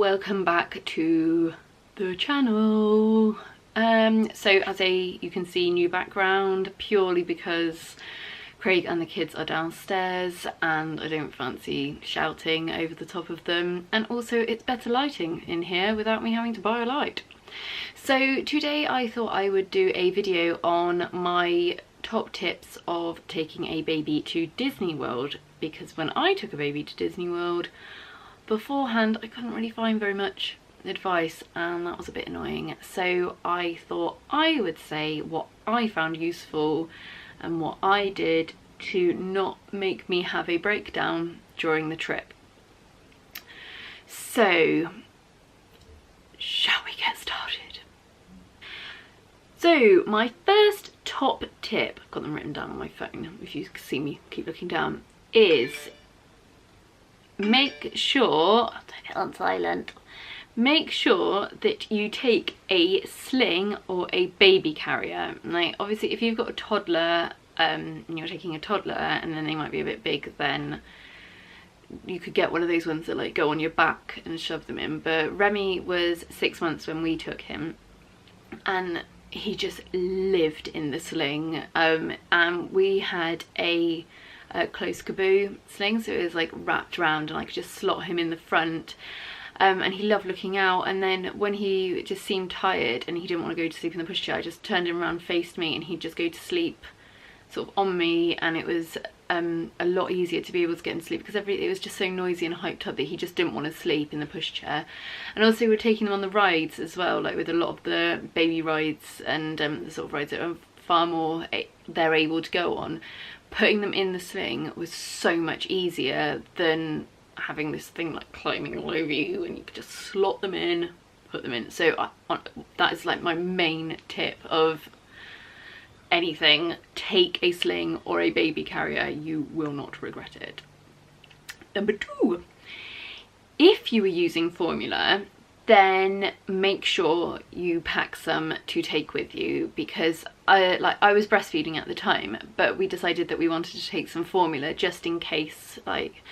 welcome back to the channel. So as you can see, new background, purely because Craig and the kids are downstairs and I don't fancy shouting over the top of them, and also it's better lighting in here without me having to buy a light. So today I thought I would do a video on my top tips of taking a baby to Disney World, because when I took a baby to Disney World beforehand I couldn't really find very much advice, and that was a bit annoying. So I thought I would say what I found useful and what I did to not make me have a breakdown during the trip. So shall we get started? So my first top tip, I've got them written down on my phone if you see me keep looking down, is make sure, I'll turn it on silent, make sure that you take a sling or a baby carrier. Like obviously if you've got a toddler and you're taking a toddler and then they might be a bit big, then you could get one of those ones that like go on your back and shove them in. But Remy was 6 months when we took him and he just lived in the sling, and we had a close caboo sling, so it was like wrapped around and I could just slot him in the front, and he loved looking out. And then when he just seemed tired and he didn't want to go to sleep in the pushchair, I just turned him around, faced me, and he'd just go to sleep sort of on me, and it was a lot easier to be able to get him to sleep because it was just so noisy and hyped up that he just didn't want to sleep in the pushchair. And also we're taking them on the rides as well, like with a lot of the baby rides and the sort of rides that are far more they're able to go on. Putting them in the sling was so much easier than having this thing like climbing all over you, and you could just slot them in, put them in. So that is like my main tip of anything: take a sling or a baby carrier, you will not regret it. Number 2, if you are using formula, then make sure you pack some to take with you, because I was breastfeeding at the time, but we decided that we wanted to take some formula just in case, like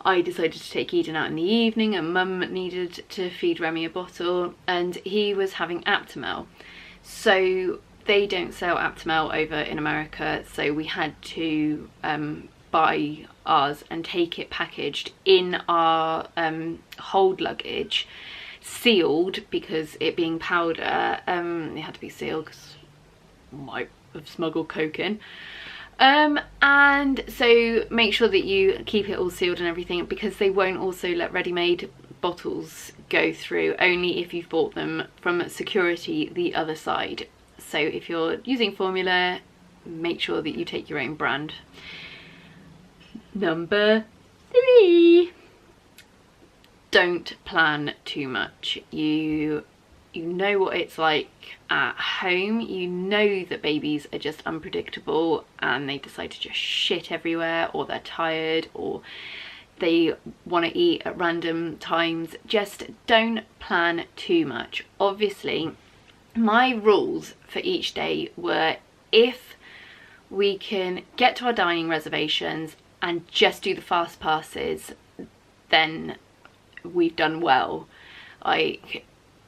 I decided to take Eden out in the evening and Mum needed to feed Remy a bottle, and he was having Aptamel. So they don't sell Aptamel over in America, so we had to buy ours and take it packaged in our hold luggage, sealed, because it being powder, it had to be sealed because might have smuggled coke in. And so make sure that you keep it all sealed and everything, because they won't also let ready-made bottles go through, only if you've bought them from security the other side. So if you're using formula, make sure that you take your own brand. Number 3, don't plan too much. You know what it's like at home. You know that babies are just unpredictable and they decide to just shit everywhere, or they're tired, or they want to eat at random times. Just don't plan too much. Obviously, my rules for each day were, if we can get to our dining reservations and just do the fast passes, then we've done well.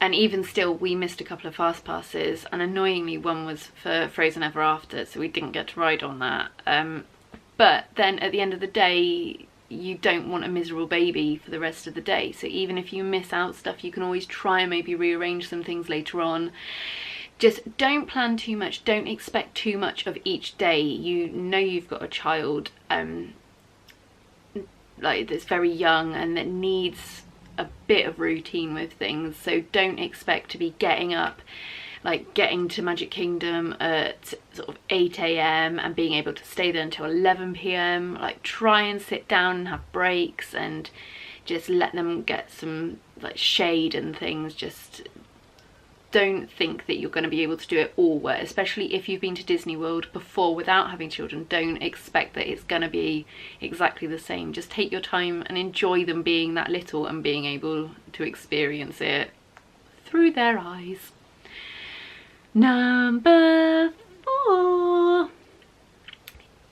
And even still, we missed a couple of fast passes, and annoyingly one was for Frozen Ever After, so we didn't get to ride on that. But then at the end of the day, you don't want a miserable baby for the rest of the day. So even if you miss out stuff, you can always try and maybe rearrange some things later on. Just don't plan too much. Don't expect too much of each day. You know you've got a child like that's very young and that needs a bit of routine with things. So don't expect to be getting up, like getting to Magic Kingdom at sort of 8 AM and being able to stay there until 11 PM. Like try and sit down and have breaks and just let them get some like shade and things. Just don't think that you're going to be able to do it all, especially if you've been to Disney World before without having children. Don't expect that it's going to be exactly the same. Just take your time and enjoy them being that little and being able to experience it through their eyes. Number 4,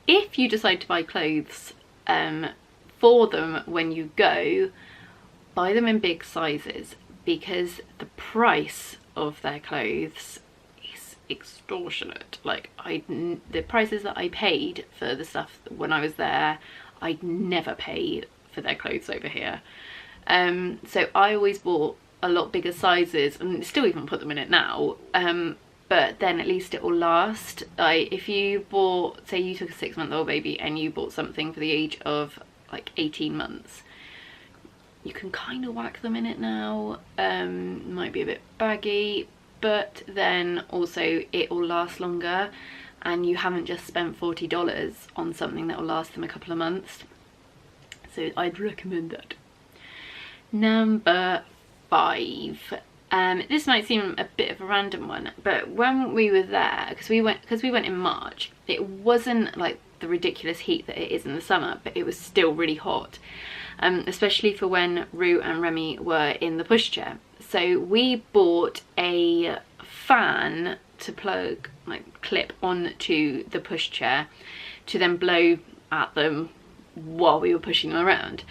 if you decide to buy clothes for them when you go, buy them in big sizes, because the price of their clothes is extortionate. Like, the prices that I paid for the stuff when I was there, I'd never pay for their clothes over here. So I always bought a lot bigger sizes, and still even put them in it now, but then at least it will last. If you bought, say you took a 6-month-old baby and you bought something for the age of like 18 months, you can kind of whack them in it now. Might be a bit baggy, but then also it will last longer, and you haven't just spent $40 on something that will last them a couple of months. So I'd recommend that. Number 5. This might seem a bit of a random one, but when we were there, because we went in March, it wasn't like the ridiculous heat that it is in the summer, but it was still really hot, especially for when Rue and Remy were in the pushchair. So we bought a fan to plug, like clip onto the pushchair, to then blow at them while we were pushing them around.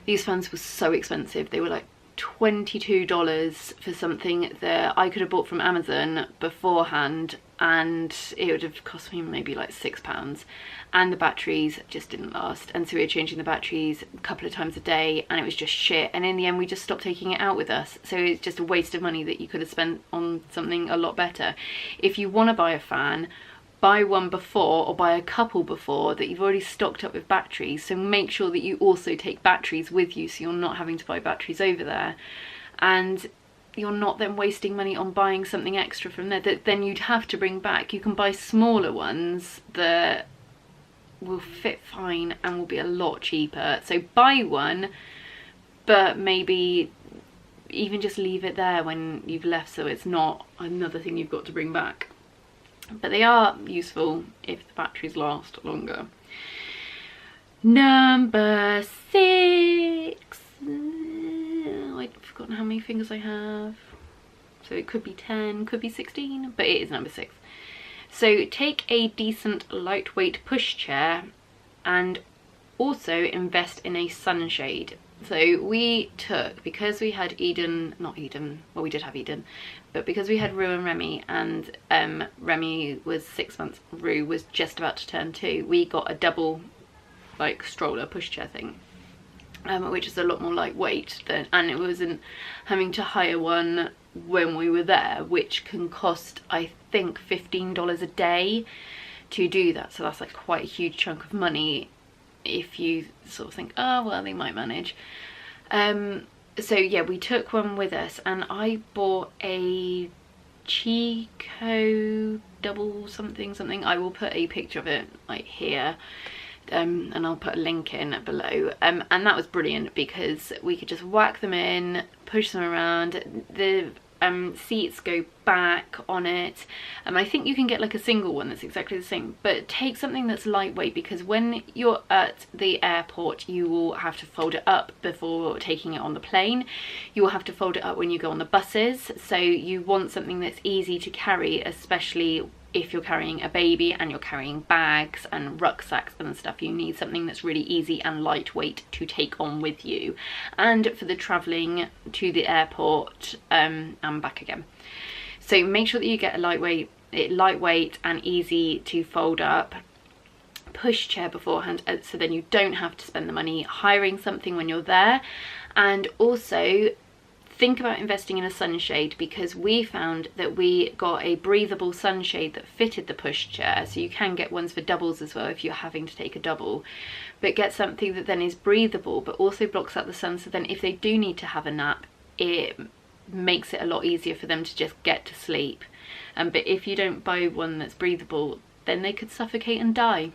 These fans were so expensive. They were like $22 for something that I could have bought from Amazon beforehand, and it would have cost me maybe like £6, and the batteries just didn't last, and so we were changing the batteries a couple of times a day, and it was just shit. And in the end we just stopped taking it out with us, so it's just a waste of money that you could have spent on something a lot better. If you want to buy a fan, buy one before, or buy a couple before, that you've already stocked up with batteries. So make sure that you also take batteries with you, so you're not having to buy batteries over there, and you're not then wasting money on buying something extra from there that then you'd have to bring back. You can buy smaller ones that will fit fine and will be a lot cheaper. So buy one, but maybe even just leave it there when you've left, so it's not another thing you've got to bring back. But they are useful if the batteries last longer. Number 6. I've forgotten how many fingers I have. So it could be 10, could be 16, but it is number 6. So take a decent lightweight pushchair, and also invest in a sunshade. So we took, because we had well, we did have Eden, but because we had Rue and Remy, and Remy was 6 months, Rue was just about to turn 2, we got a double like stroller pushchair thing, which is a lot more lightweight and it wasn't having to hire one when we were there, which can cost I think $15 a day to do that. So that's like quite a huge chunk of money if you sort of think, oh well, they might manage. So yeah, we took one with us, and I bought a Chico double something. I will put a picture of it like here, and I'll put a link in below. And that was brilliant because we could just whack them in, push them around. The seats go back on it, and I think you can get like a single one that's exactly the same, but take something that's lightweight, because when you're at the airport you will have to fold it up before taking it on the plane. You will have to fold it up when you go on the buses, so you want something that's easy to carry, especially if you're carrying a baby and you're carrying bags and rucksacks and stuff. You need something that's really easy and lightweight to take on with you, and for the travelling to the airport and back again. So make sure that you get a lightweight and easy to fold up pushchair beforehand, so then you don't have to spend the money hiring something when you're there. And also think about investing in a sunshade, because we found that we got a breathable sunshade that fitted the pushchair. So you can get ones for doubles as well if you're having to take a double, but get something that then is breathable but also blocks out the sun, so then if they do need to have a nap, it makes it a lot easier for them to just get to sleep. But if you don't buy one that's breathable, then they could suffocate and die.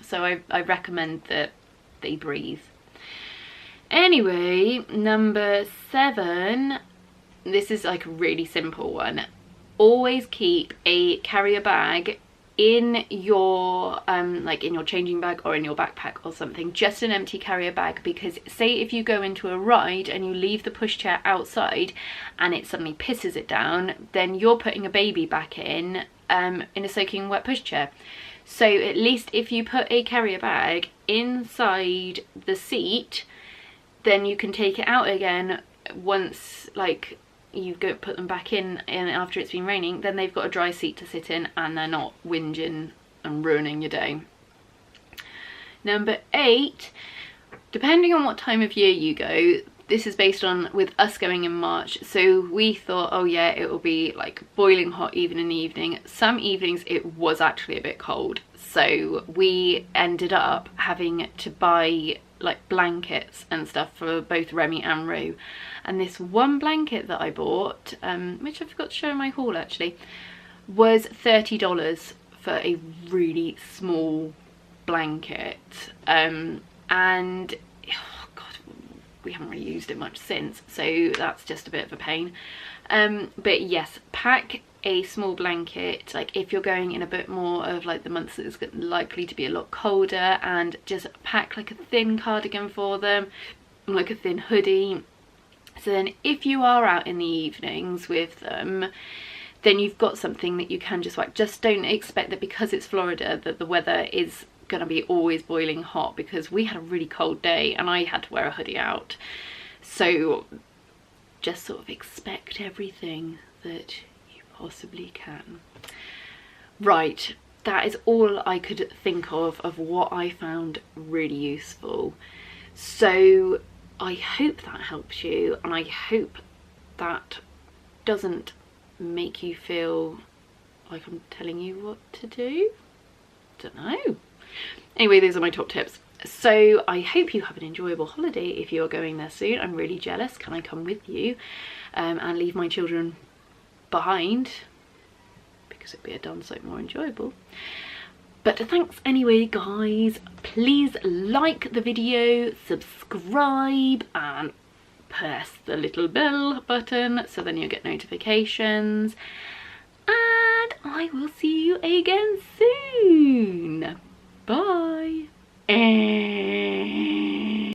So I recommend that they breathe. Anyway, number 7, this is like a really simple one. Always keep a carrier bag in your like in your changing bag or in your backpack or something, just an empty carrier bag, because say if you go into a ride and you leave the pushchair outside and it suddenly pisses it down, then you're putting a baby back in a soaking wet pushchair. So at least if you put a carrier bag inside the seat, then you can take it out again once like you go put them back in and after it's been raining, then they've got a dry seat to sit in and they're not whinging and ruining your day. Number 8, depending on what time of year you go, this is based on with us going in March, so we thought, oh yeah, it will be like boiling hot even in the evening. Some evenings it was actually a bit cold, so we ended up having to buy like blankets and stuff for both Remy and Rue. And this one blanket that I bought, which I forgot to show in my haul actually, was $30 for a really small blanket. And oh god, we haven't really used it much since, so that's just a bit of a pain. But yes, pack a small blanket, like if you're going in a bit more of like the months that it's likely to be a lot colder, and just pack like a thin cardigan for them, like a thin hoodie. So then if you are out in the evenings with them, then you've got something that you can just like, just don't expect that because it's Florida that the weather is gonna be always boiling hot, because we had a really cold day and I had to wear a hoodie out. So just sort of expect everything that you possibly can. Right, that is all I could think of what I found really useful. So I hope that helps you, and I hope that doesn't make you feel like I'm telling you what to do. Don't know. Anyway, those are my top tips. So I hope you have an enjoyable holiday if you are going there soon. I'm really jealous. Can I come with you and leave my children behind? Because it'd be a darn sight more enjoyable. But thanks anyway, guys. Please like the video, subscribe, and press the little bell button so then you'll get notifications. And I will see you again soon.